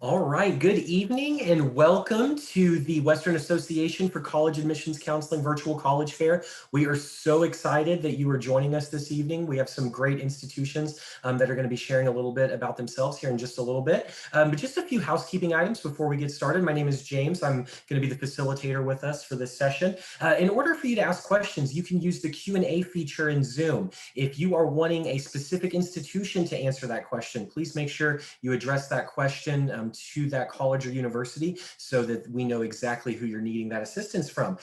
All right, good evening and welcome to the Western Association for College Admissions Counseling Virtual College Fair. We are so excited that you are joining us this evening. We have some great institutions that are going to be sharing a little bit about themselves here in just a little bit. But just a few housekeeping items before we get started. My name is James. I'm going to be the facilitator with us for this session. In order for you to ask questions, you can use the Q&A feature in Zoom. If you are wanting a specific institution to answer that question, please make sure you address that question to that college or university so that we know exactly who you're needing that assistance from.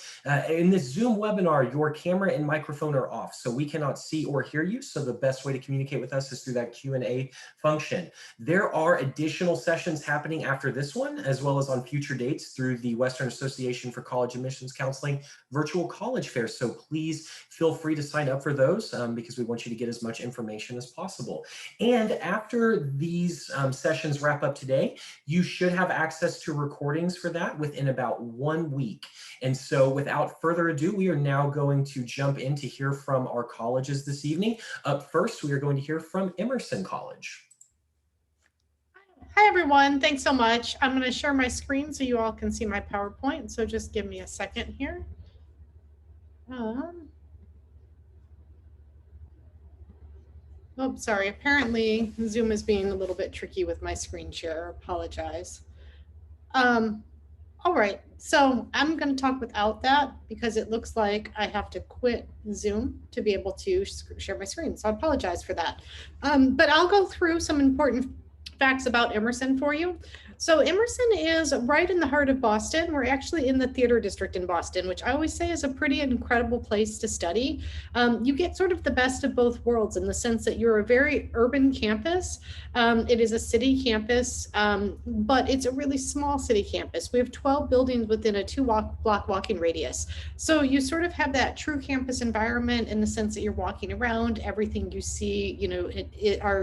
In this Zoom webinar, your camera and microphone are off, so we cannot see or hear you. So the best way to communicate with us is through that Q&A function. There are additional sessions happening after this one, as well as on future dates through the Western Association for College Admissions Counseling Virtual College Fair. So please feel free to sign up for those because we want you to get as much information as possible. And after these sessions wrap up today, you should have access to recordings for that within about 1 week. And so without further ado, we are now going to jump in to hear from our colleges this evening. Up first, we are going to hear from Emerson College. Hi, everyone. Thanks so much. I'm going to share my screen so you all can see my PowerPoint. So just give me a second here. Sorry. Apparently, Zoom is being a little bit tricky with my screen share. I apologize. All right. So I'm going to talk without that because it looks like I have to quit Zoom to be able to share my screen. So I apologize for that. But I'll go through some important facts about Emerson for you. So Emerson is right in the heart of Boston. We're actually in the theater district in Boston, which I always say is a pretty incredible place to study. You get sort of the best of both worlds in the sense that you're a very urban campus. It is a city campus, but it's a really small city campus. We have 12 buildings within a 2-block walking radius. So you sort of have that true campus environment in the sense that you're walking around, everything you see, you're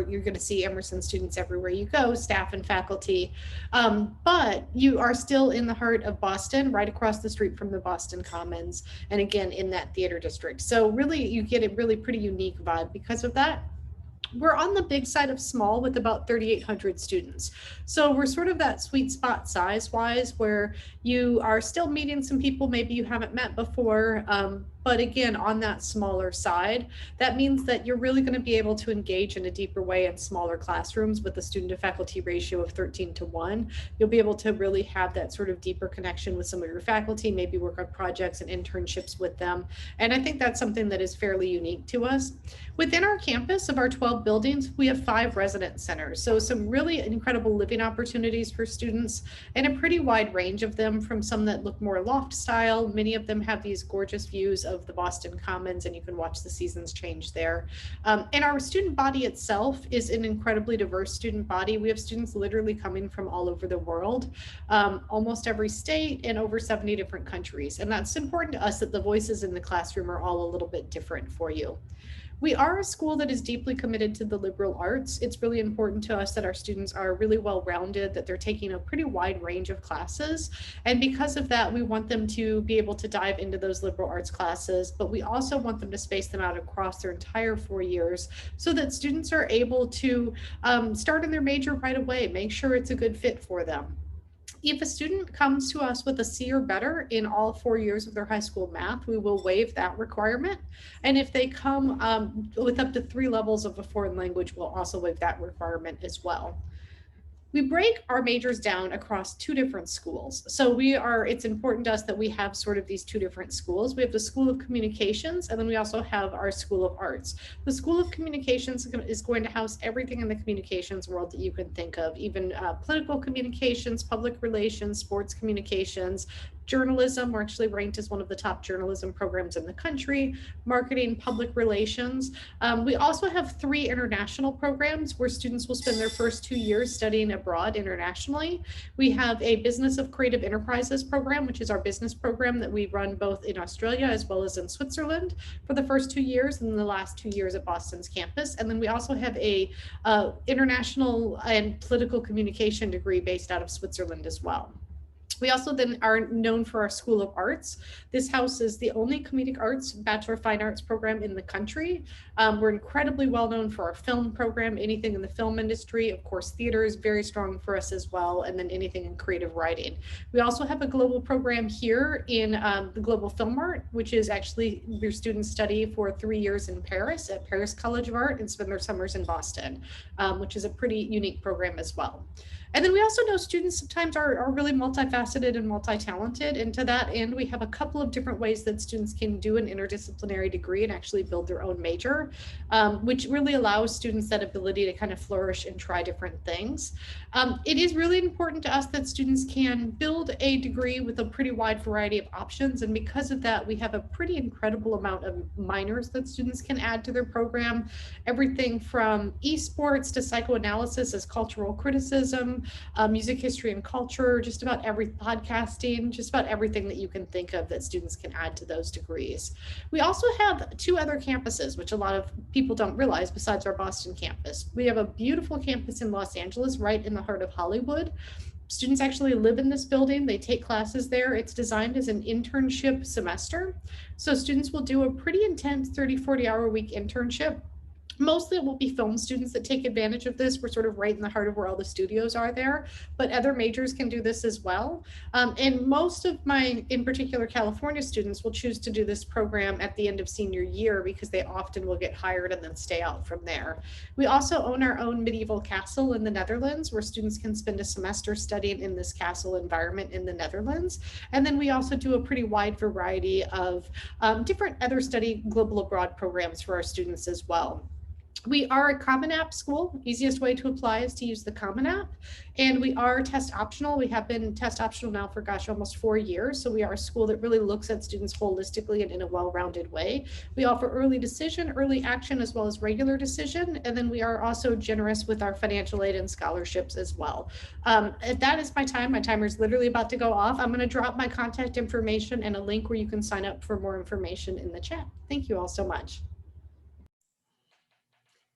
going to see Emerson students everywhere you go, staff and faculty. But you are still in the heart of Boston, right across the street from the Boston Commons, and again, in that theater district. So really, you get a really pretty unique vibe because of that. We're on the big side of small with about 3,800 students. So we're sort of that sweet spot size-wise where you are still meeting some people maybe you haven't met before, but again, on that smaller side. That means that you're really going to be able to engage in a deeper way in smaller classrooms with a student to faculty ratio of 13:1. You'll be able to really have that sort of deeper connection with some of your faculty, maybe work on projects and internships with them. And I think that's something that is fairly unique to us. Within our campus of our 12 buildings, we have 5 residence centers. So some really incredible living opportunities for students and a pretty wide range of them, from some that look more loft style. Many of them have these gorgeous views of the Boston Commons, and you can watch the seasons change there. And our student body itself is an incredibly diverse student body. We have students literally coming from all over the world, almost every state and over 70 different countries. And that's important to us that the voices in the classroom are all a little bit different for you. We are a school that is deeply committed to the liberal arts. It's really important to us that our students are really well-rounded, that they're taking a pretty wide range of classes. And because of that, we want them to be able to dive into those liberal arts classes, but we also want them to space them out across their entire 4 years so that students are able to start in their major right away, make sure it's a good fit for them. If a student comes to us with a C or better in all 4 years of their high school math, we will waive that requirement. And if they come with up to 3 levels of a foreign language, we'll also waive that requirement as well. We break our majors down across 2 different schools. So it's important to us that we have sort of these 2 different schools. We have the School of Communications, and then we also have our School of Arts. The School of Communications is going to house everything in the communications world that you can think of, even political communications, public relations, sports communications, journalism. We're actually ranked as one of the top journalism programs in the country, marketing, public relations. We also have 3 international programs where students will spend their first 2 years studying abroad internationally. We have a Business of Creative Enterprises program, which is our business program that we run both in Australia as well as in Switzerland for the first 2 years and the last 2 years at Boston's campus. And then we also have a international and political communication degree based out of Switzerland as well. We also then are known for our School of Arts. This houses the only comedic arts, Bachelor of Fine Arts program in the country. We're incredibly well known for our film program, anything in the film industry. Of course, theater is very strong for us as well, and then anything in creative writing. We also have a global program here in the Global Film Art, which is actually your students study for 3 years in Paris at Paris College of Art and spend their summers in Boston, which is a pretty unique program as well. And then we also know students sometimes are really multifaceted and multi-talented. And to that end, we have a couple of different ways that students can do an interdisciplinary degree and actually build their own major, which really allows students that ability to kind of flourish and try different things. It is really important to us that students can build a degree with a pretty wide variety of options. And because of that, we have a pretty incredible amount of minors that students can add to their program. Everything from esports to psychoanalysis as cultural criticism, music history and culture, just about every podcasting, just about everything that you can think of that students can add to those degrees. We also have 2 other campuses, which a lot of people don't realize besides our Boston campus. We have a beautiful campus in Los Angeles, right in the heart of Hollywood. Students actually live in this building. They take classes there. It's designed as an internship semester. So students will do a pretty intense 30, 40-hour week internship. Mostly it will be film students that take advantage of this. We're sort of right in the heart of where all the studios are there, but other majors can do this as well. And most of my, in particular, California students will choose to do this program at the end of senior year because they often will get hired and then stay out from there. We also own our own medieval castle in the Netherlands where students can spend a semester studying in this castle environment in the Netherlands. And then we also do a pretty wide variety of different other study global abroad programs for our students as well. We are a Common App school. Easiest way to apply is to use the Common App. And we are test optional. We have been test optional now for, gosh, almost 4 years. So we are a school that really looks at students holistically and in a well-rounded way. We offer early decision, early action, as well as regular decision. And then we are also generous with our financial aid and scholarships as well. That is my time. My timer is literally about to go off. I'm going to drop my contact information and a link where you can sign up for more information in the chat. Thank you all so much.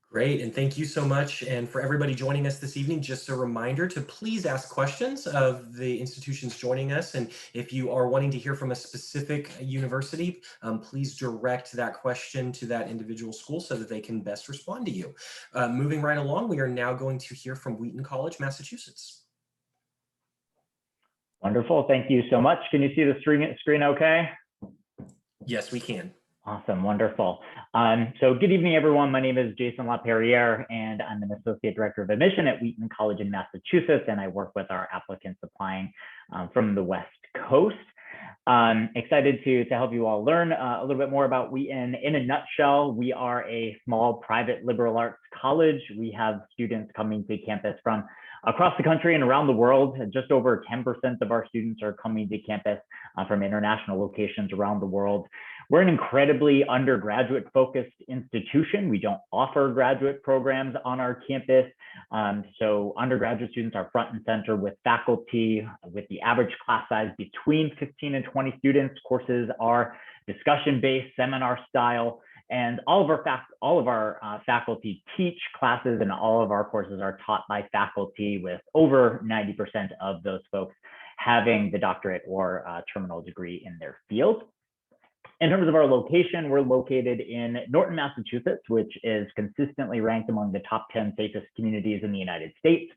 Great, and thank you so much. And for everybody joining us this evening, just a reminder to please ask questions of the institutions joining us. And if you are wanting to hear from a specific university, please direct that question to that individual school so that they can best respond to you. Moving right along, we are now going to hear from Wheaton College, Massachusetts. Wonderful, thank you so much. Can you see the screen okay? Yes, we can. Awesome, wonderful. So good evening, everyone. My name is Jason LaPerriere, and I'm an Associate Director of Admission at Wheaton College in Massachusetts, and I work with our applicants applying from the West Coast. Excited to help you all learn a little bit more about Wheaton. In a nutshell, we are a small private liberal arts college. We have students coming to campus from across the country and around the world. Just over 10% of our students are coming to campus from international locations around the world. We're an incredibly undergraduate focused institution. We don't offer graduate programs on our campus. So undergraduate students are front and center with faculty, with the average class size between 15 and 20 students. Courses are discussion-based, seminar style, and all of our faculty teach classes, and all of our courses are taught by faculty, with over 90% of those folks having the doctorate or terminal degree in their field. In terms of our location, we're located in Norton, Massachusetts, which is consistently ranked among the top 10 safest communities in the United States.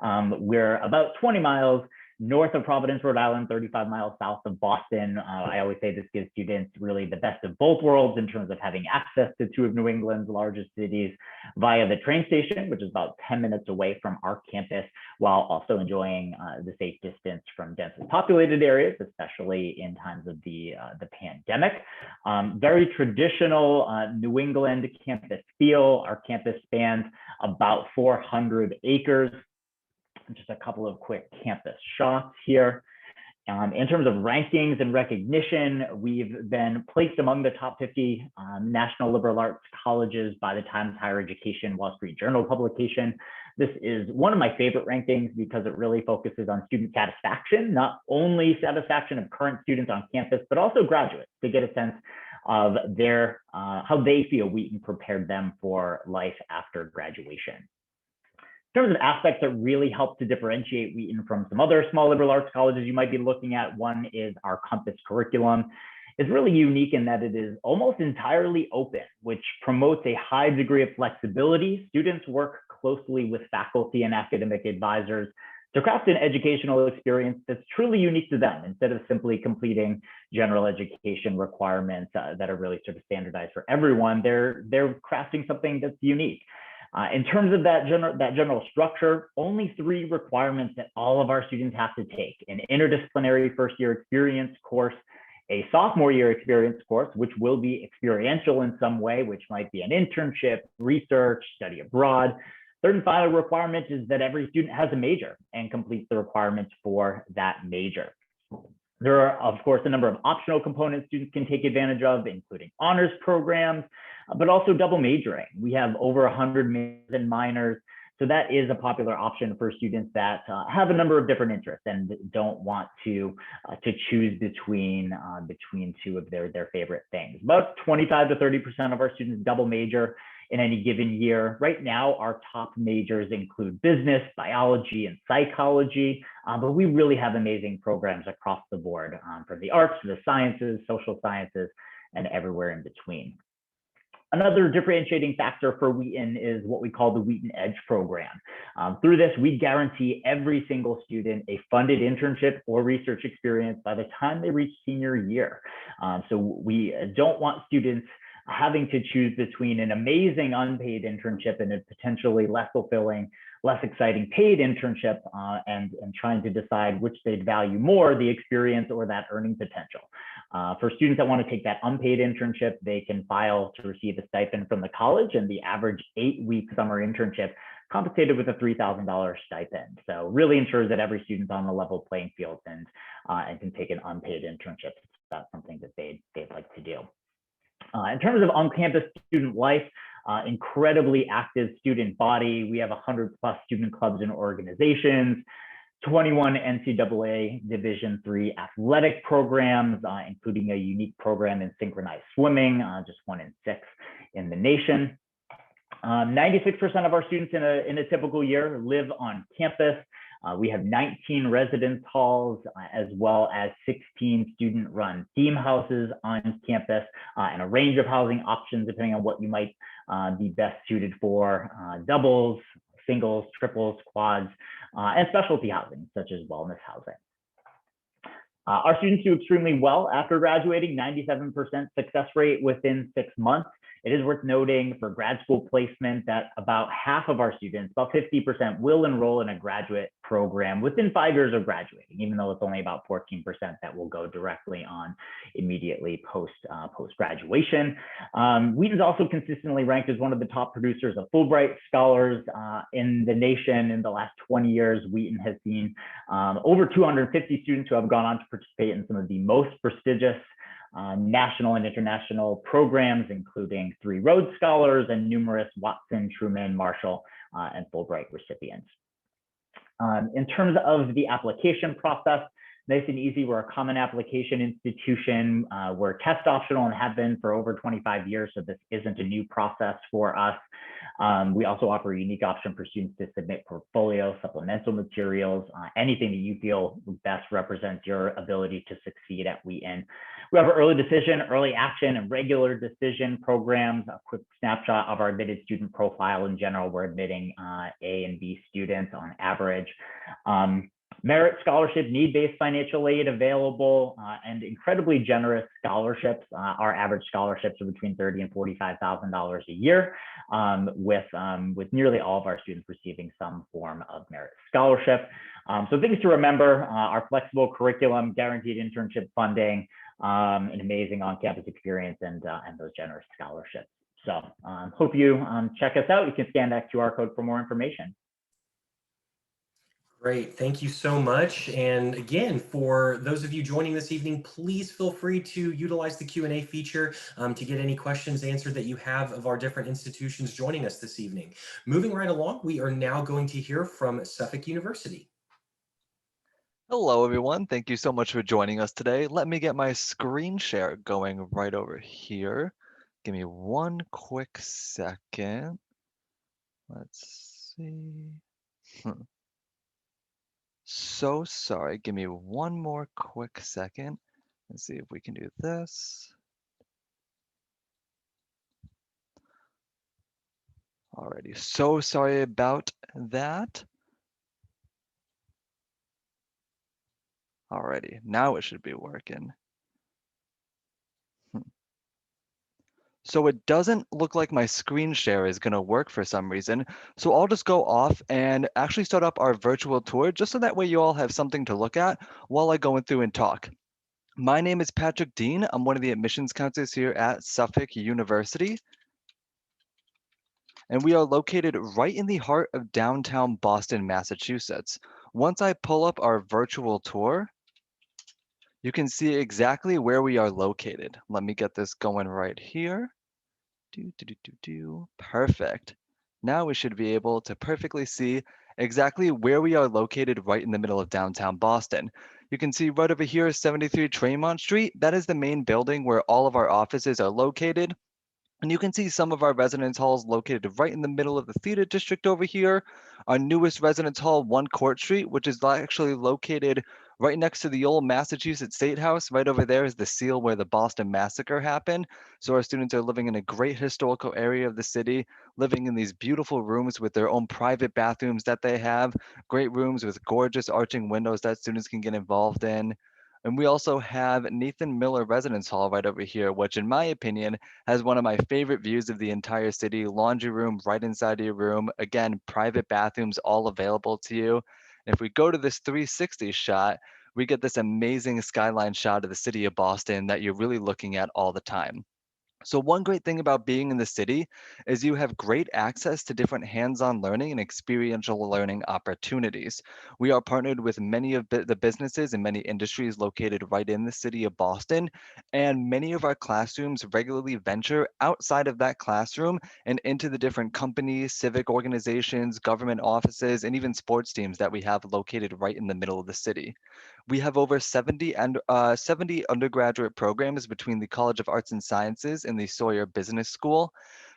We're about 20 miles north of Providence, Rhode Island, 35 miles south of Boston. I always say this gives students really the best of both worlds in terms of having access to 2 of New England's largest cities via the train station, which is about 10 minutes away from our campus, while also enjoying the safe distance from densely populated areas, especially in times of the pandemic. Very traditional New England campus feel. Our campus spans about 400 acres. Just a couple of quick campus shots here. In terms of rankings and recognition, we've been placed among the top 50 national liberal arts colleges by the Times Higher Education Wall Street Journal publication. This is one of my favorite rankings because it really focuses on student satisfaction, not only satisfaction of current students on campus, but also graduates, to get a sense of their how they feel Wheaton prepared them for life after graduation. In terms of aspects that really help to differentiate Wheaton from some other small liberal arts colleges you might be looking at, one is our Compass curriculum. It's really unique in that it is almost entirely open, which promotes a high degree of flexibility. Students work closely with faculty and academic advisors to craft an educational experience that's truly unique to them, instead of simply completing general education requirements that are really sort of standardized for everyone. They're crafting something that's unique. In terms of that general structure, only 3 requirements that all of our students have to take: an interdisciplinary first-year experience course, a sophomore year experience course, which will be experiential in some way, which might be an internship, research, study abroad. Third and final requirement is that every student has a major and completes the requirements for that major. There are, of course, a number of optional components students can take advantage of, including honors programs, but also double majoring. We have over 100 majors and minors, so that is a popular option for students that have a number of different interests and don't want to choose between 2 of their favorite things. About 25 to 30% of our students double major in any given year. Right now, our top majors include business, biology, and psychology, but we really have amazing programs across the board, from the arts to the sciences, social sciences, and everywhere in between. Another differentiating factor for Wheaton is what we call the Wheaton Edge program. Through this, we guarantee every single student a funded internship or research experience by the time they reach senior year. So we don't want students having to choose between an amazing unpaid internship and a potentially less fulfilling, less exciting paid internship, and trying to decide which they'd value more, the experience or that earning potential. For students that want to take that unpaid internship, they can file to receive a stipend from the college, and the average 8-week summer internship compensated with a $3,000 stipend. So really ensures that every student's on a level playing field and can take an unpaid internship if that's something that they'd like to do. In terms of on-campus student life, incredibly active student body. We have 100+ student clubs and organizations, 21 NCAA Division III athletic programs, including a unique program in synchronized swimming, just 1 in 6 in the nation. 96% of our students in a typical year live on campus. We have 19 residence halls, as well as 16 student-run theme houses on campus, and a range of housing options depending on what you might be best suited for: doubles, singles, triples, quads, and specialty housing, such as wellness housing. Our students do extremely well after graduating, 97% success rate within 6 months. It is worth noting for grad school placement that about half of our students, about 50%, will enroll in a graduate program within 5 years of graduating, even though it's only about 14% that will go directly on immediately post-graduation. Wheaton is also consistently ranked as one of the top producers of Fulbright scholars in the nation. In the last 20 years, Wheaton has seen over 250 students who have gone on to participate in some of the most prestigious national and international programs, including 3 Rhodes Scholars and numerous Watson, Truman, Marshall, and Fulbright recipients. In terms of the application process, nice and easy. We're a common application institution. We're test optional and have been for over 25 years, so this isn't a new process for us. We also offer a unique option for students to submit portfolio, supplemental materials, anything that you feel best represents your ability to succeed at Wheaton. We have early decision, early action, and regular decision programs. A quick snapshot of our admitted student profile in general. We're admitting A and B students on average. Merit scholarship, need-based financial aid available, and incredibly generous scholarships. Our average scholarships are between $30,000 and $45,000 a year, with nearly all of our students receiving some form of merit scholarship. So things to remember: our flexible curriculum, guaranteed internship funding, an amazing on-campus experience, and those generous scholarships. So hope you check us out. You can scan that QR code for more information. Great, thank you so much. And again, for those of you joining this evening, please feel free to utilize the Q&A feature to get any questions answered that you have of our different institutions joining us this evening. Moving right along, we are now going to hear from Suffolk University. Hello, everyone. Thank you so much for joining us today. Let me get my screen share going right over here. Give me one quick second. Let's see. Hmm. So sorry. Give me one more quick second. Let's see if we can do this. Alrighty. So sorry about that. Alrighty. Now it should be working. Hmm. So it doesn't look like my screen share is going to work for some reason. So I'll just go off and actually start up our virtual tour just so that way you all have something to look at while I go through and talk. My name is Patrick Dean. I'm one of the admissions counselors here at Suffolk University, and we are located right in the heart of downtown Boston, Massachusetts. Once I pull up our virtual tour, you can see exactly where we are located. Let me get this going right here. Perfect. Now we should be able to perfectly see exactly where we are located right in the middle of downtown Boston. You can see right over here, 73 Tremont Street. That is the main building where all of our offices are located. And you can see some of our residence halls located right in the middle of the theater district over here. Our newest residence hall, 1 Court Street, which is actually located right next to the old Massachusetts State House. Right over there is the seal where the Boston Massacre happened. So our students are living in a great historical area of the city, living in these beautiful rooms with their own private bathrooms that they have, great rooms with gorgeous arching windows that students can get involved in. And we also have Nathan Miller Residence Hall right over here, which in my opinion has one of my favorite views of the entire city. Laundry room right inside of your room. Again, private bathrooms all available to you. And if we go to this 360 shot, we get this amazing skyline shot of the city of Boston that you're really looking at all the time. So one great thing about being in the city is you have great access to different hands-on learning and experiential learning opportunities. We are partnered with many of the businesses and many industries located right in the city of Boston, and many of our classrooms regularly venture outside of that classroom and into the different companies, civic organizations, government offices, and even sports teams that we have located right in the middle of the city. We have over 70 undergraduate programs between the College of Arts and Sciences and the Sawyer Business School.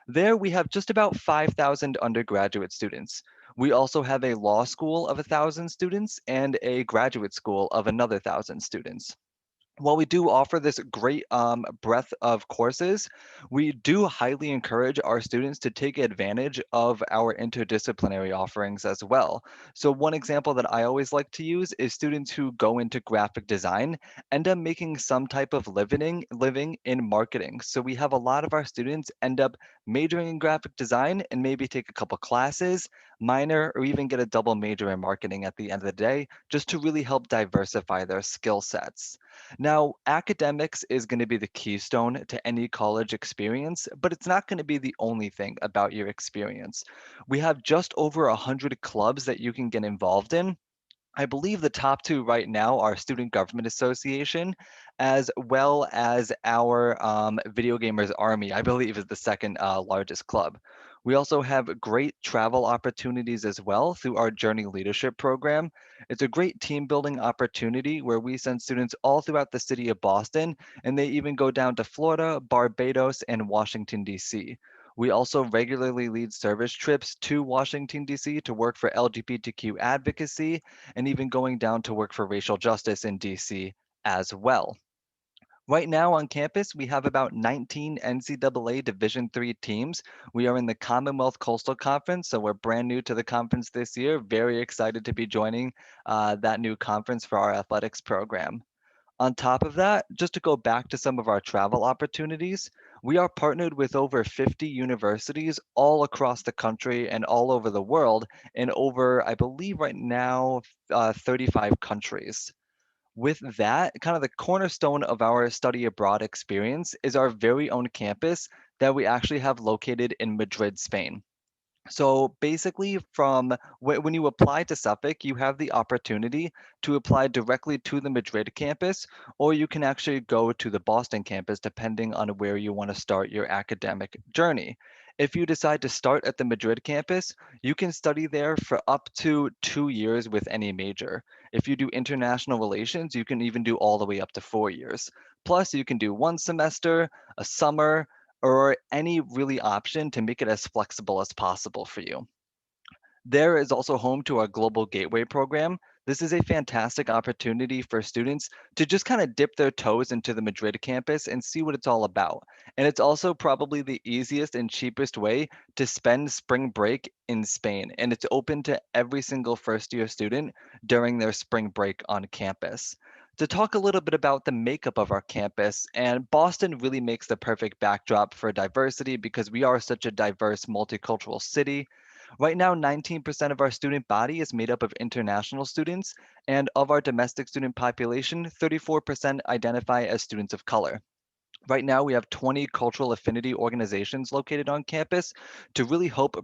There we have just about 5,000 undergraduate students. We also have a law school of 1,000 students and a graduate school of another 1,000 students. While we do offer this great breadth of courses, we do highly encourage our students to take advantage of our interdisciplinary offerings as well. So one example that I always like to use is students who go into graphic design end up making some type of living in marketing. So we have a lot of our students end up majoring in graphic design and maybe take a couple classes, minor, or even get a double major in marketing at the end of the day, just to really help diversify their skill sets. Now, academics is going to be the keystone to any college experience, but it's not going to be the only thing about your experience. We have just over 100 clubs that you can get involved in. I believe the top two right now are Student Government Association, as well as our Video Gamers Army, I believe is the second largest club. We also have great travel opportunities as well through our Journey Leadership program. It's a great team building opportunity where we send students all throughout the city of Boston, and they even go down to Florida, Barbados, and Washington, D.C. We also regularly lead service trips to Washington, D.C. to work for LGBTQ advocacy and even going down to work for racial justice in DC as well. Right now on campus, we have about 19 NCAA Division III teams. We are in the Commonwealth Coastal Conference, so we're brand new to the conference this year. Very excited to be joining that new conference for our athletics program. On top of that, just to go back to some of our travel opportunities, we are partnered with over 50 universities all across the country and all over the world in over, I believe right now, 35 countries. With that, kind of the cornerstone of our study abroad experience is our very own campus that we actually have located in Madrid, Spain. So basically, when you apply to Suffolk, you have the opportunity to apply directly to the Madrid campus, or you can actually go to the Boston campus, depending on where you want to start your academic journey. If you decide to start at the Madrid campus, you can study there for up to 2 years with any major. If you do international relations, you can even do all the way up to 4 years. Plus, you can do one semester, a summer, or any really option to make it as flexible as possible for you. There is also home to our Global Gateway program. This is a fantastic opportunity for students to just kind of dip their toes into the Madrid campus and see what it's all about. And it's also probably the easiest and cheapest way to spend spring break in Spain. And it's open to every single first year student during their spring break on campus. To talk a little bit about the makeup of our campus, and Boston really makes the perfect backdrop for diversity because we are such a diverse multicultural city. Right now, 19% of our student body is made up of international students, and of our domestic student population, 34% identify as students of color. Right now, we have 20 cultural affinity organizations located on campus to really help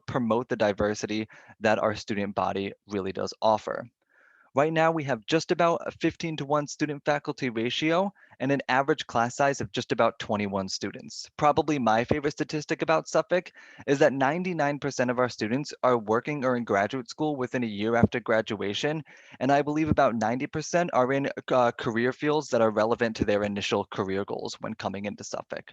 promote the diversity that our student body really does offer. Right now, we have just about a 15-to-1 student faculty ratio and an average class size of just about 21 students. Probably my favorite statistic about Suffolk is that 99% of our students are working or in graduate school within a year after graduation, and I believe about 90% are in career fields that are relevant to their initial career goals when coming into Suffolk.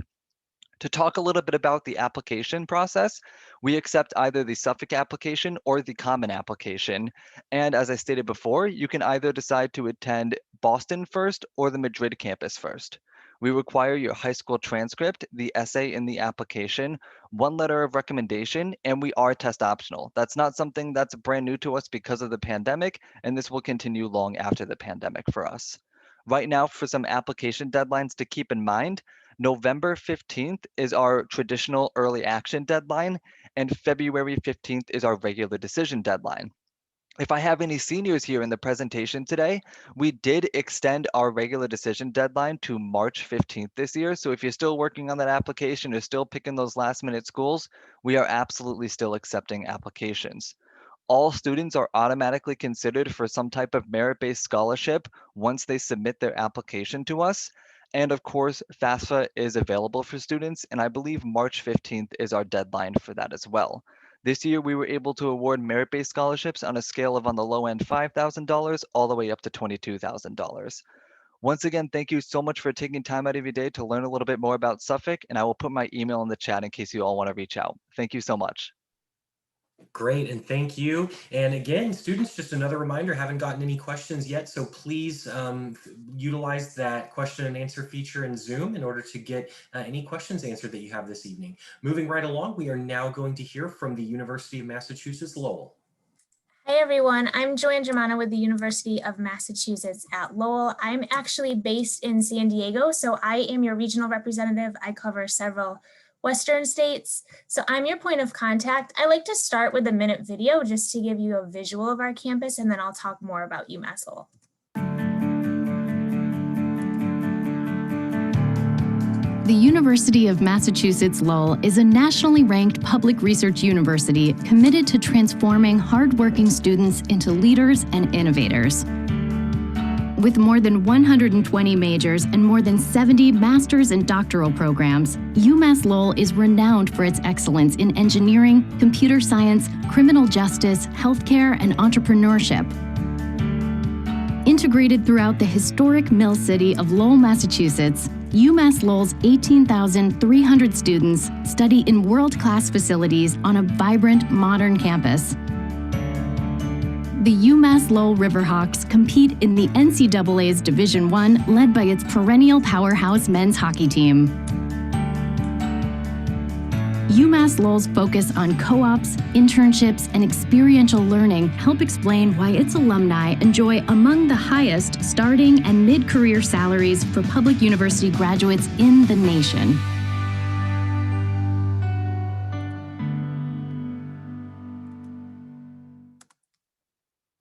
To talk a little bit about the application process, we accept either the Suffolk application or the common application. And as I stated before, you can either decide to attend Boston first or the Madrid campus first. We require your high school transcript, the essay in the application, one letter of recommendation, and we are test optional. That's not something that's brand new to us because of the pandemic, and this will continue long after the pandemic for us. Right now, for some application deadlines to keep in mind, November 15th is our traditional early action deadline, and February 15th is our regular decision deadline. If I have any seniors here in the presentation today, we did extend our regular decision deadline to March 15th this year. So if you're still working on that application or still picking those last minute schools, we are absolutely still accepting applications. All students are automatically considered for some type of merit-based scholarship once they submit their application to us. And of course, FAFSA is available for students, and I believe March 15th is our deadline for that as well. This year, we were able to award merit-based scholarships on a scale of on the low end $5,000 all the way up to $22,000. Once again, thank you so much for taking time out of your day to learn a little bit more about Suffolk, and I will put my email in the chat in case you all want to reach out. Thank you so much. Great, and thank you. And again, students, just another reminder, haven't gotten any questions yet, so please utilize that question and answer feature in Zoom in order to get any questions answered that you have this evening. Moving right along, we are now going to hear from the University of Massachusetts Lowell. Hey everyone, I'm Joanne Germano with the University of Massachusetts at Lowell. I'm actually based in San Diego, so I am your regional representative. I cover several Western states. So I'm your point of contact. I like to start with a minute video just to give you a visual of our campus, and then I'll talk more about UMass Lowell. The University of Massachusetts Lowell is a nationally ranked public research university committed to transforming hardworking students into leaders and innovators. With more than 120 majors and more than 70 master's and doctoral programs, UMass Lowell is renowned for its excellence in engineering, computer science, criminal justice, healthcare, and entrepreneurship. Integrated throughout the historic mill city of Lowell, Massachusetts, UMass Lowell's 18,300 students study in world-class facilities on a vibrant, modern campus. The UMass Lowell Riverhawks compete in the NCAA's Division I, led by its perennial powerhouse men's hockey team. UMass Lowell's focus on co-ops, internships, and experiential learning help explain why its alumni enjoy among the highest starting and mid-career salaries for public university graduates in the nation.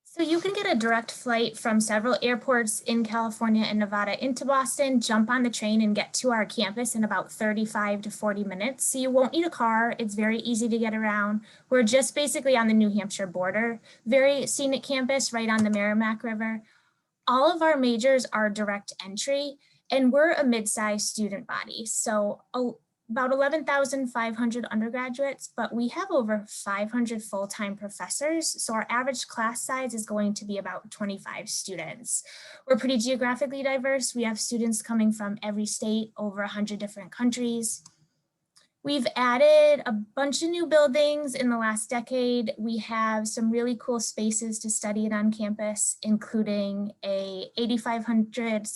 So you can get a direct flight from several airports in California and Nevada into Boston, jump on the train and get to our campus in about 35 to 40 minutes. So you won't need a car. It's very easy to get around. We're just basically on the New Hampshire border. Very scenic campus right on the Merrimack River. All of our majors are direct entry, and we're a mid-sized student body. So about 11,500 undergraduates, but we have over 500 full-time professors. So our average class size is going to be about 25 students. We're pretty geographically diverse. We have students coming from every state, over 100 different countries. We've added a bunch of new buildings in the last decade. We have some really cool spaces to study it on campus, including a 8,500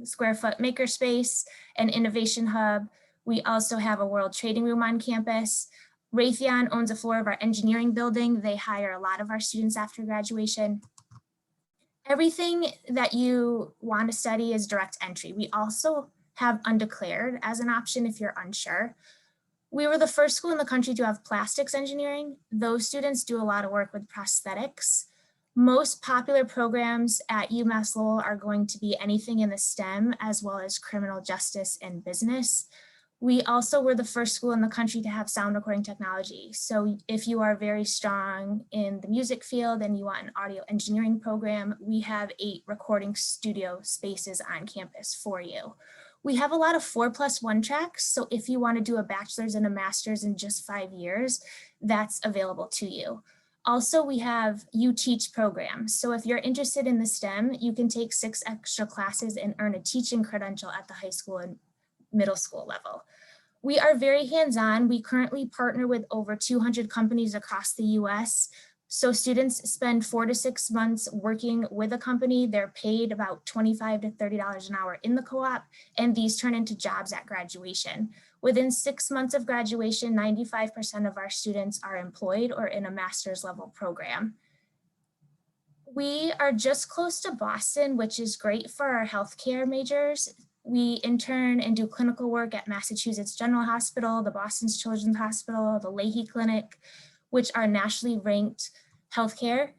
square foot makerspace, an innovation hub. We also have a world trading room on campus. Raytheon owns a floor of our engineering building. They hire a lot of our students after graduation. Everything that you want to study is direct entry. We also have undeclared as an option if you're unsure. We were the first school in the country to have plastics engineering. Those students do a lot of work with prosthetics. Most popular programs at UMass Lowell are going to be anything in the STEM, as well as criminal justice and business. We also were the first school in the country to have sound recording technology. So if you are very strong in the music field and you want an audio engineering program, we have 8 recording studio spaces on campus for you. We have a lot of 4+1 tracks. So if you want to do a bachelor's and a master's in just 5 years, that's available to you. Also, we have You Teach programs. So if you're interested in the STEM, you can take 6 extra classes and earn a teaching credential at the high school and middle school level. We are very hands-on. We currently partner with over 200 companies across the US. So students spend 4 to 6 months working with a company. They're paid about $25 to $30 an hour in the co-op, and these turn into jobs at graduation. Within 6 months of graduation, 95% of our students are employed or in a master's level program. We are just close to Boston, which is great for our healthcare majors. We intern and do clinical work at Massachusetts General Hospital, the Boston Children's Hospital, the Leahy Clinic, which are nationally ranked healthcare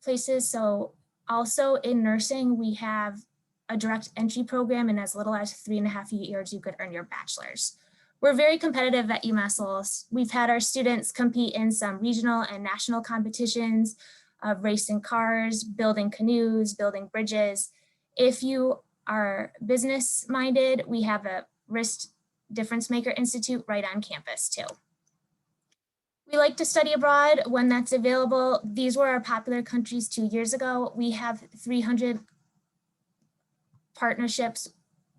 places. So also in nursing, we have a direct entry program, and as little as 3.5 years, you could earn your bachelor's. We're very competitive at UMass Lowell. We've had our students compete in some regional and national competitions of racing cars, building canoes, building bridges. If you are business minded, we have a Risk Difference Maker Institute right on campus too. We like to study abroad when that's available. These were our popular countries 2 years ago. We have 300 partnerships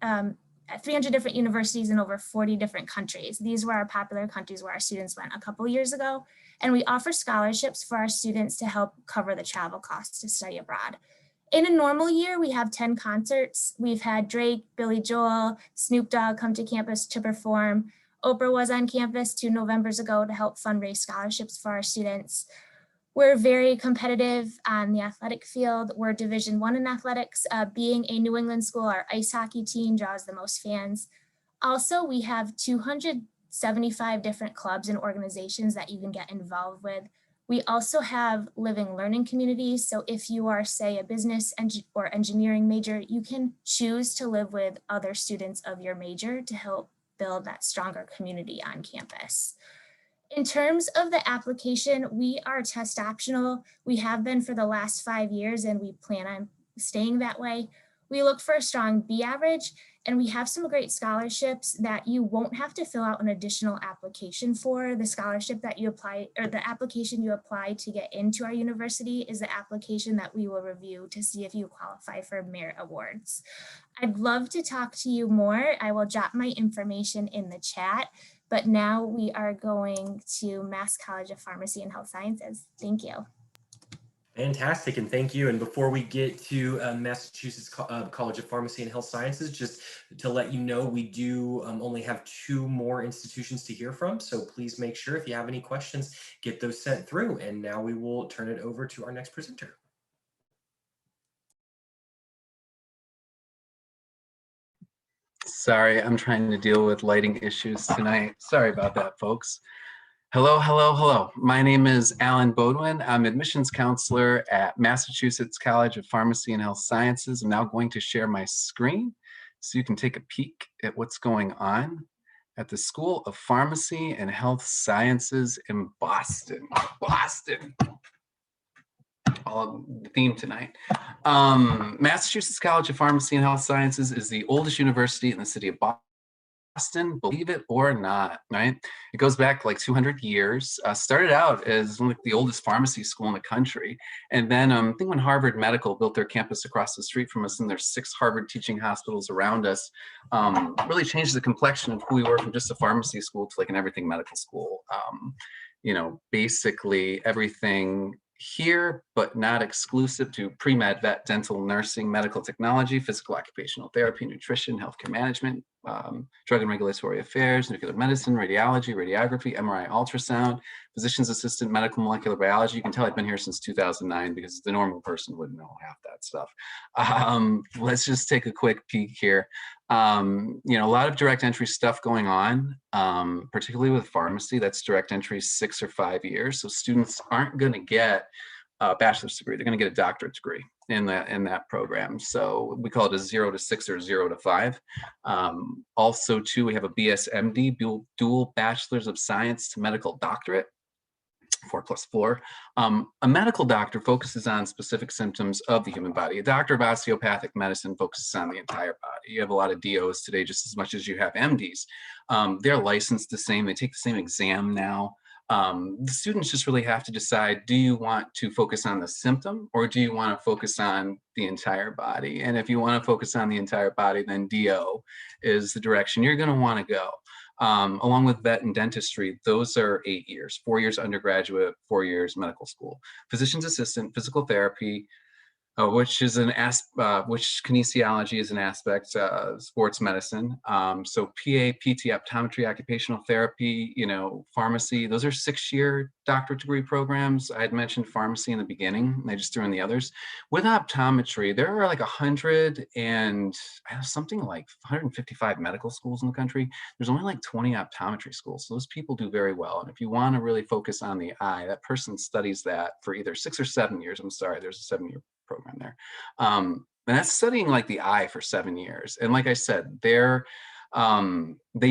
at 300 different universities in over 40 different countries. These were our popular countries where our students went a couple years ago. And we offer scholarships for our students to help cover the travel costs to study abroad. In a normal year, we have 10 concerts. We've had Drake, Billy Joel, Snoop Dogg come to campus to perform. Oprah was on campus 2 Novembers ago to help fundraise scholarships for our students. We're very competitive on the athletic field. We're Division I in athletics. Being a New England school, our ice hockey team draws the most fans. Also, we have 275 different clubs and organizations that you can get involved with. We also have living learning communities. So if you are, say, a business or engineering major, you can choose to live with other students of your major to help build that stronger community on campus. In terms of the application, we are test optional. We have been for the last 5 years, and we plan on staying that way. We look for a strong B average, and we have some great scholarships that you won't have to fill out an additional application for. The scholarship that you apply, or the application you apply to get into our university, is the application that we will review to see if you qualify for merit awards. I'd love to talk to you more. I will drop my information in the chat, but now we are going to Mass College of Pharmacy and Health Sciences. Thank you. Fantastic, and thank you. And before we get to Massachusetts College of Pharmacy and Health Sciences, just to let you know, we do only have 2 more institutions to hear from. So please make sure if you have any questions, get those sent through. And now we will turn it over to our next presenter. Sorry, I'm trying to deal with lighting issues tonight. Sorry about that, folks. Hello, hello, hello. My name is Alan Bodwin. I'm admissions counselor at Massachusetts College of Pharmacy and Health Sciences. I'm now going to share my screen so you can take a peek at what's going on at the School of Pharmacy and Health Sciences in Boston. Boston. All the theme tonight. Massachusetts College of Pharmacy and Health Sciences is the oldest university in the city of Boston. Boston, believe it or not, right? It goes back like 200 years. Started out as like the oldest pharmacy school in the country. And then I think when Harvard Medical built their campus across the street from us, and there's 6 Harvard teaching hospitals around us, really changed the complexion of who we were from just a pharmacy school to like an everything medical school. Basically everything here, but not exclusive to pre-med, vet, dental, nursing, medical technology, physical occupational therapy, nutrition, healthcare management, drug and regulatory affairs, nuclear medicine, radiology, radiography, MRI, ultrasound, physician's assistant, medical molecular biology. You can tell I've been here since 2009 because the normal person wouldn't know half that stuff. Let's just take a quick peek here. A lot of direct entry stuff going on, particularly with pharmacy. That's direct entry 6 or 5 years. So students aren't going to get a bachelor's degree. They're going to get a doctorate degree in that program. So we call it a 0 to 6 or 0 to 5. Also, too, we have a BSMD, dual bachelor's of science to medical doctorate. 4+4. A medical doctor focuses on specific symptoms of the human body. A doctor of osteopathic medicine focuses on the entire body. You have a lot of DOs today just as much as you have MDs. They're licensed the same. They take the same exam now. The students just really have to decide, do you want to focus on the symptom or do you want to focus on the entire body? And if you want to focus on the entire body, then DO is the direction you're going to want to go. Along with vet and dentistry, those are 8 years, 4 years undergraduate, 4 years medical school. Physician's assistant, physical therapy, which kinesiology is an aspect, sports medicine. So PA, PT, optometry, occupational therapy, pharmacy, those are 6-year doctorate degree programs. I had mentioned pharmacy in the beginning, and I just threw in the others. With optometry, there are like 155 medical schools in the country. There's only like 20 optometry schools. So those people do very well. And if you want to really focus on the eye, that person studies that for either 6 or 7 years. I'm sorry, there's a 7-year program there. And that's studying like the eye for 7 years. And like I said, they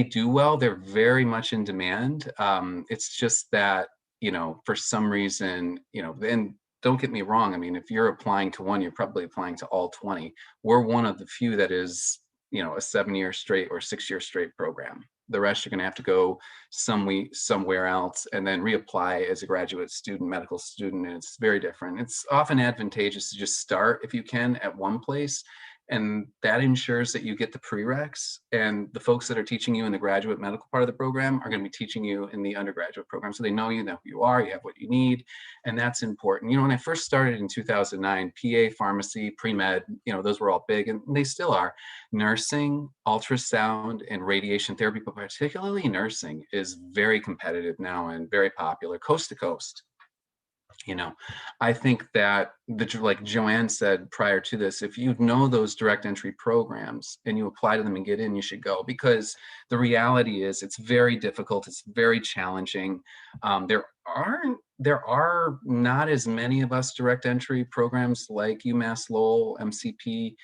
do well. They're very much in demand. It's just that, for some reason, and don't get me wrong. I mean, if you're applying to one, you're probably applying to all 20. We're one of the few that is, a 7-year straight or 6-year straight program. The rest, you're going to have to go somewhere else and then reapply as a graduate student, medical student. And it's very different. It's often advantageous to just start, if you can, at one place. And that ensures that you get the prereqs, and the folks that are teaching you in the graduate medical part of the program are going to be teaching you in the undergraduate program. So they know who you are, you have what you need. And that's important. When I first started in 2009, PA, pharmacy, pre-med, those were all big, and they still are. Nursing, ultrasound, and radiation therapy, but particularly nursing, is very competitive now and very popular coast to coast. I think that like Joanne said prior to this, if you know those direct entry programs and you apply to them and get in, you should go, because the reality is it's very difficult. It's very challenging. There are not as many of us direct entry programs like UMass Lowell, MCP.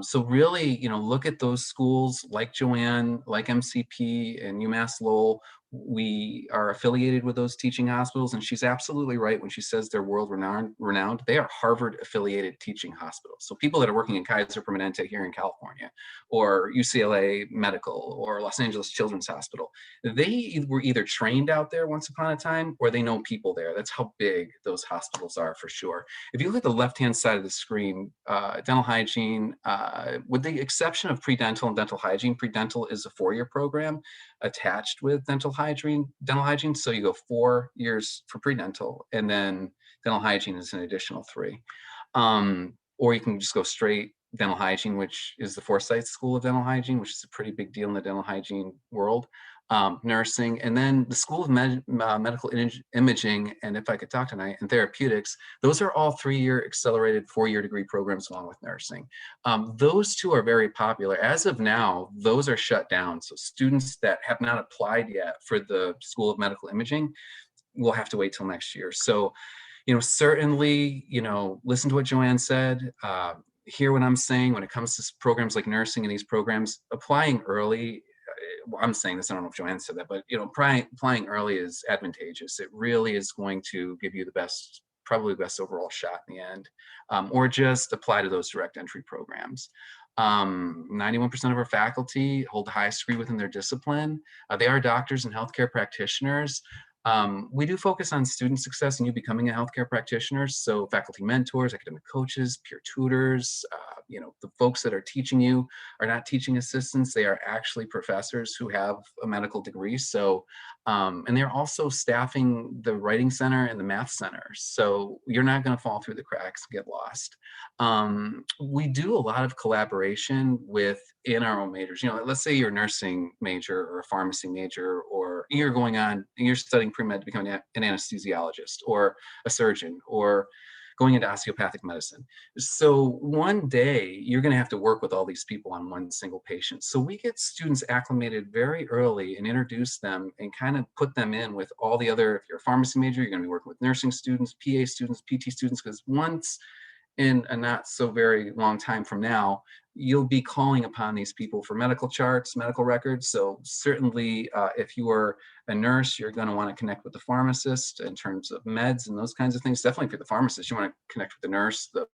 So really, look at those schools like Joanne, like MCP and UMass Lowell. We are affiliated with those teaching hospitals, and she's absolutely right when she says they're world renowned. They are Harvard affiliated teaching hospitals. So people that are working in Kaiser Permanente here in California, or UCLA Medical, or Los Angeles Children's Hospital, they were either trained out there once upon a time, or they know people there. That's how big those hospitals are, for sure. If you look at the left-hand side of the screen, dental hygiene, with the exception of pre-dental and dental hygiene, pre-dental is a 4-year program attached with dental hygiene. So you go 4 years for pre-dental, and then dental hygiene is an additional 3. Or you can just go straight dental hygiene, which is the Forsyth School of Dental Hygiene, which is a pretty big deal in the dental hygiene world. Nursing, and then the School of Medical Imaging, and if I could talk tonight, and therapeutics. Those are all 3-year accelerated 4-year degree programs along with nursing. Those two are very popular. As of now, those are shut down. So students that have not applied yet for the School of Medical Imaging will have to wait till next year. So, certainly, listen to what Joanne said. Hear what I'm saying when it comes to programs like nursing and these programs. Applying early, I'm saying this, I don't know if Joanne said that, but applying early is advantageous. It really is going to give you probably the best overall shot in the end, or just apply to those direct entry programs. 91% of our faculty hold the highest degree within their discipline. They are doctors and healthcare practitioners. We do focus on student success and you becoming a healthcare practitioner. So faculty mentors, academic coaches, peer tutors, the folks that are teaching you are not teaching assistants. They are actually professors who have a medical degree. So, and they're also staffing the writing center and the math center. So you're not going to fall through the cracks and get lost. We do a lot of collaboration within our own majors. Let's say you're a nursing major or a pharmacy major, or you're studying pre-med to become an anesthesiologist or a surgeon or going into osteopathic medicine. So one day you're going to have to work with all these people on one single patient. So we get students acclimated very early and introduce them and kind of put them in with all the other, if you're a pharmacy major, you're going to be working with nursing students, PA students, PT students, because once in a not so very long time from now, you'll be calling upon these people for medical charts, medical records. So certainly if you are a nurse, you're going to want to connect with the pharmacist in terms of meds and those kinds of things. Definitely for the pharmacist, you want to connect with the nurse, the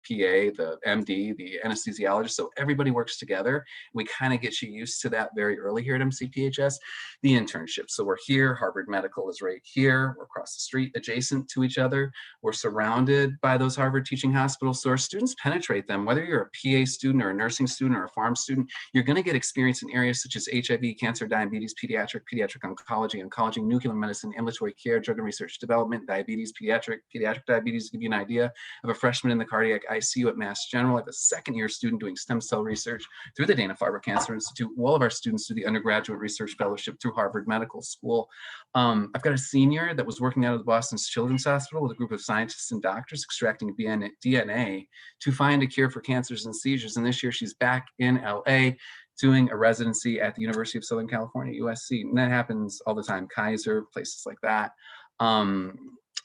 PA, the MD, the anesthesiologist. So everybody works together. We kind of get you used to that very early here at MCPHS. The internship. So we're here, Harvard Medical is right here. We're across the street, adjacent to each other. We're surrounded by those Harvard teaching hospitals. So our students penetrate them. Whether you're a PA student or a nursing student or a pharm student, you're going to get experience in areas such as HIV, cancer, diabetes, pediatric oncology, nuclear medicine, ambulatory care, drug and research development, diabetes, pediatric diabetes. To give you an idea, I have a freshman in the cardiac ICU at Mass General. I have a second-year student doing stem cell research through the Dana-Farber Cancer Institute. All of our students do the undergraduate research fellowship through Harvard Medical School. I've got a senior that was working out of the Boston Children's Hospital with a group of scientists and doctors extracting DNA to find a cure for cancers and seizures. And this year she's back in LA doing a residency at the University of Southern California, USC. And that happens all the time, Kaiser, places like that.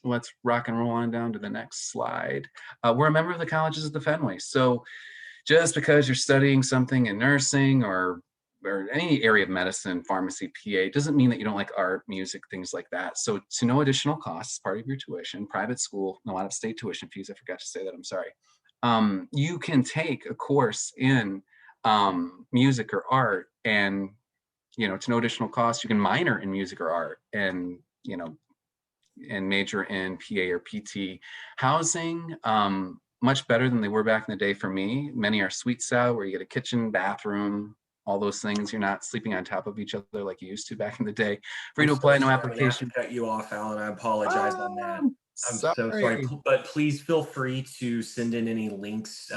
Let's rock and roll on down to the next slide. We're a member of the Colleges of the Fenway. So just because you're studying something in nursing or any area of medicine, pharmacy, PA, doesn't mean that you don't like art, music, things like that. So to no additional costs, part of your tuition, private school, no out of state tuition fees, I forgot to say that, I'm sorry. You can take a course in music or art and, to no additional cost, you can minor in music or art and, and major in PA or PT. Housing, much better than they were back in the day for me. Many are suite style where you get a kitchen, bathroom, all those things. You're not sleeping on top of each other like you used to back in the day. Free to apply, no application. I cut you off, Alan. I apologize on that. I'm Sorry. so sorry, but please feel free to send in any links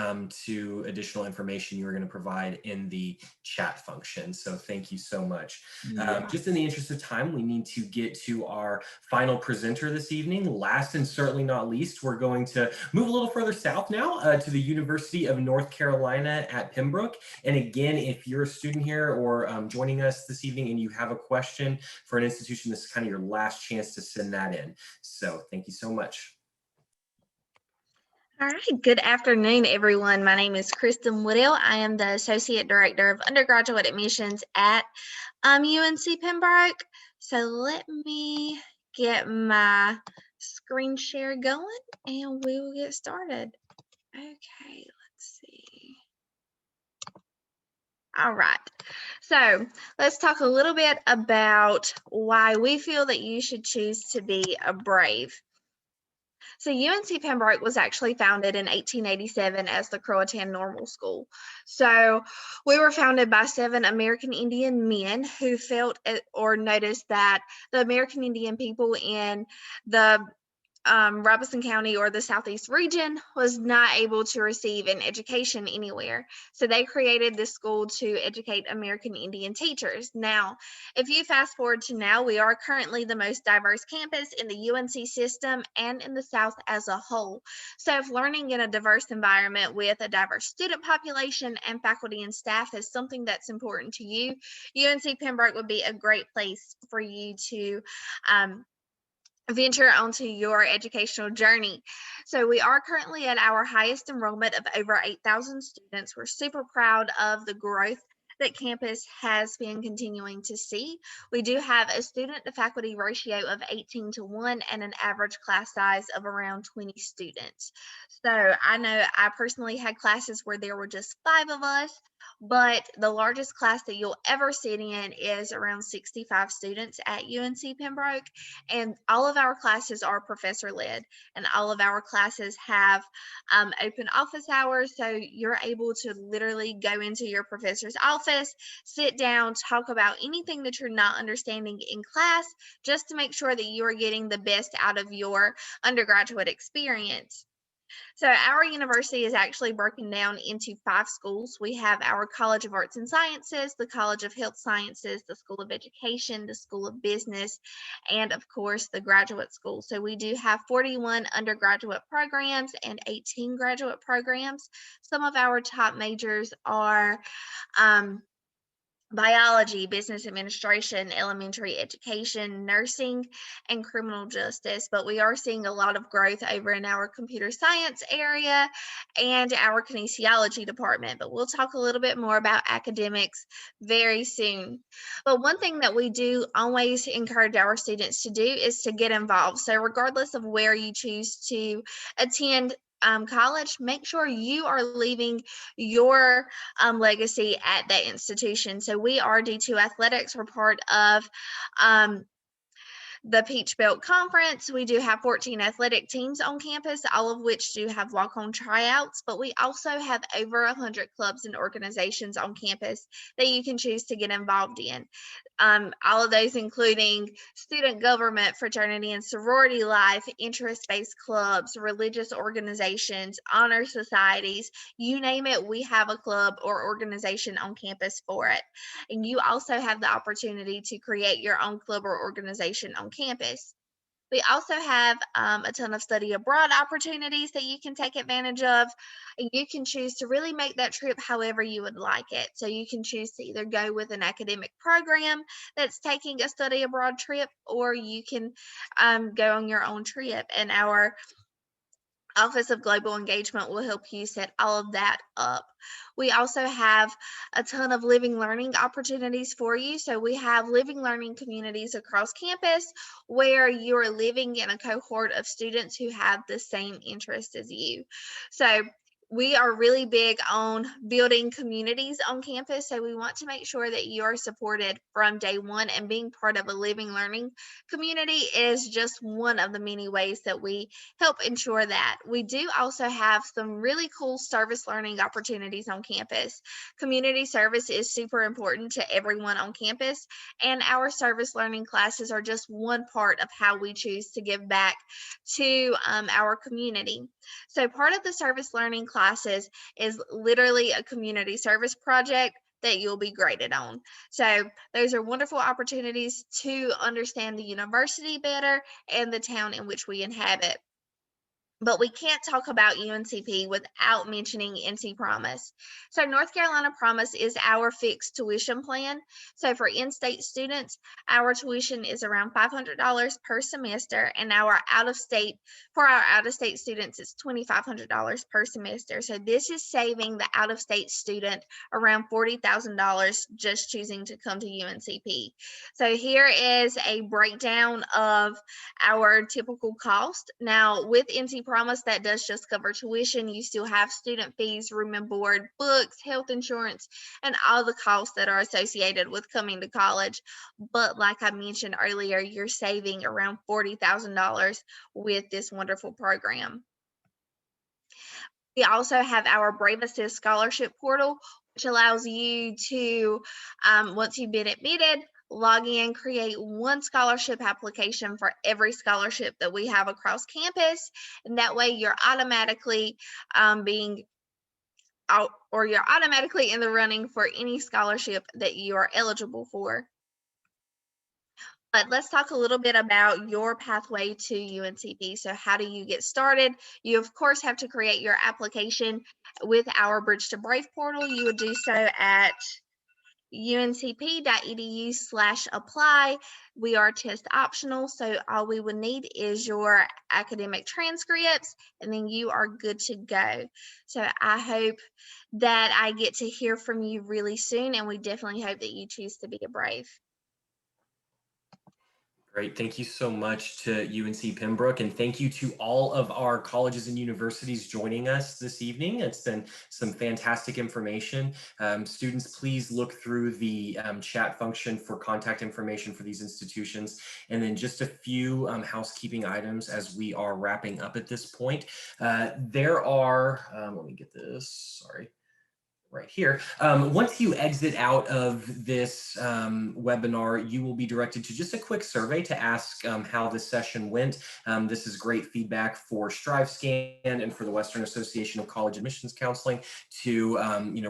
to additional information you were going to provide in the chat function. So thank you so much. Just in the interest of time, we need to get to our final presenter this evening. Last and certainly not least, we're going to move a little further south now to the University of North Carolina at Pembroke. And again, if you're a student here or joining us this evening and you have a question for an institution, this is kind of your last chance to send that in. So thank you so much. All right, good afternoon, everyone. My name is Kristen Woodell. I am the Associate Director of Undergraduate Admissions at UNC Pembroke. So let me get my screen share going and we will get started. Okay, let's see. All right, so let's talk a little bit about why we feel that you should choose to be a Brave. So UNC Pembroke was actually founded in 1887 as the Croatan Normal School. So we were founded by 7 American Indian men who felt or noticed that the American Indian people in the Robeson County or the Southeast region was not able to receive an education anywhere. So they created this school to educate American Indian teachers. Now, if you fast forward to now, we are currently the most diverse campus in the UNC system and in the South as a whole. So if learning in a diverse environment with a diverse student population and faculty and staff is something that's important to you, UNC Pembroke would be a great place for you to venture onto your educational journey. So we are currently at our highest enrollment of over 8,000 students. We're super proud of the growth that campus has been continuing to see. We do have a student to faculty ratio of 18:1 and an average class size of around 20 students. So I know I personally had classes where there were just 5 of us, but the largest class that you'll ever sit in is around 65 students at UNC Pembroke. And all of our classes are professor led, and all of our classes have open office hours. So you're able to literally go into your professor's office, sit down, talk about anything that you're not understanding in class, just to make sure that you are getting the best out of your undergraduate experience. So our university is actually broken down into 5 schools. We have our College of Arts and Sciences, the College of Health Sciences, the School of Education, the School of Business, and of course the graduate school. So we do have 41 undergraduate programs and 18 graduate programs. Some of our top majors are biology, business administration, elementary education, nursing, and criminal justice. But we are seeing a lot of growth over in our computer science area and our kinesiology department. But we'll talk a little bit more about academics very soon. But one thing that we do always encourage our students to do is to get involved. So regardless of where you choose to attend college, make sure you are leaving your legacy at that institution. So we are D2 Athletics. We're part of the Peach Belt Conference. We do have 14 athletic teams on campus, all of which do have walk-on tryouts, but we also have over 100 clubs and organizations on campus that you can choose to get involved in. All of those including student government, fraternity and sorority life, interest-based clubs, religious organizations, honor societies, you name it, we have a club or organization on campus for it. And you also have the opportunity to create your own club or organization on campus. We also have a ton of study abroad opportunities that you can take advantage of. And you can choose to really make that trip however you would like it. So you can choose to either go with an academic program that's taking a study abroad trip, or you can go on your own trip. And our Office of Global Engagement will help you set all of that up. We also have a ton of living learning opportunities for you. So we have living learning communities across campus where you're living in a cohort of students who have the same interests as you. So we are really big on building communities on campus. So we want to make sure that you are supported from day one, and being part of a living learning community is just one of the many ways that we help ensure that. We do also have some really cool service learning opportunities on campus. Community service is super important to everyone on campus, and our service learning classes are just one part of how we choose to give back to our community. So part of the service learning classes is literally a community service project that you'll be graded on. So those are wonderful opportunities to understand the university better and the town in which we inhabit. But we can't talk about UNCP without mentioning NC Promise. So North Carolina Promise is our fixed tuition plan. So for in-state students, our tuition is around $500 per semester, and for our out-of-state students, it's $2,500 per semester. So this is saving the out-of-state student around $40,000 just choosing to come to UNCP. So here is a breakdown of our typical cost. Now with NC Promise, that does just cover tuition. You still have student fees, room and board, books, health insurance, and all the costs that are associated with coming to college. But like I mentioned earlier, you're saving around $40,000 with this wonderful program. We also have our Brave Assist Scholarship Portal, which allows you to, once you've been admitted, log in, create one scholarship application for every scholarship that we have across campus. And that way you're automatically you're automatically in the running for any scholarship that you are eligible for. But let's talk a little bit about your pathway to UNCP. So how do you get started? You, of course, have to create your application with our Bridge to Brave portal. You would do so at uncp.edu/apply. We are test optional, so all we would need is your academic transcripts, and then you are good to go. So I hope that I get to hear from you really soon, and we definitely hope that you choose to be a Brave. Great. Thank you so much to UNC Pembroke, and thank you to all of our colleges and universities joining us this evening. It's been some fantastic information. Students, please look through the chat function for contact information for these institutions. And then just a few housekeeping items as we are wrapping up at this point. There are, let me get this, sorry. Right here. Once you exit out of this webinar, you will be directed to just a quick survey to ask how this session went. This is great feedback for StriveScan and for the Western Association of College Admissions Counseling to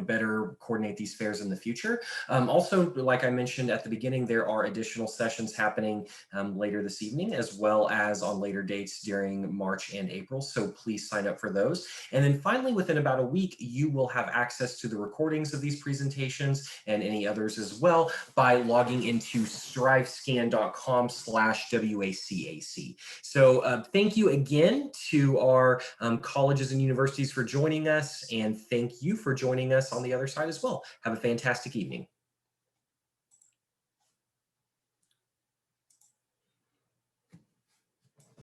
better coordinate these fairs in the future. Also, like I mentioned at the beginning, there are additional sessions happening later this evening, as well as on later dates during March and April. So please sign up for those. And then finally, within about a week, you will have access to the recordings of these presentations and any others as well by logging into strivescan.com/WACAC. So thank you again to our colleges and universities for joining us, and thank you for joining us on the other side as well. Have a fantastic evening.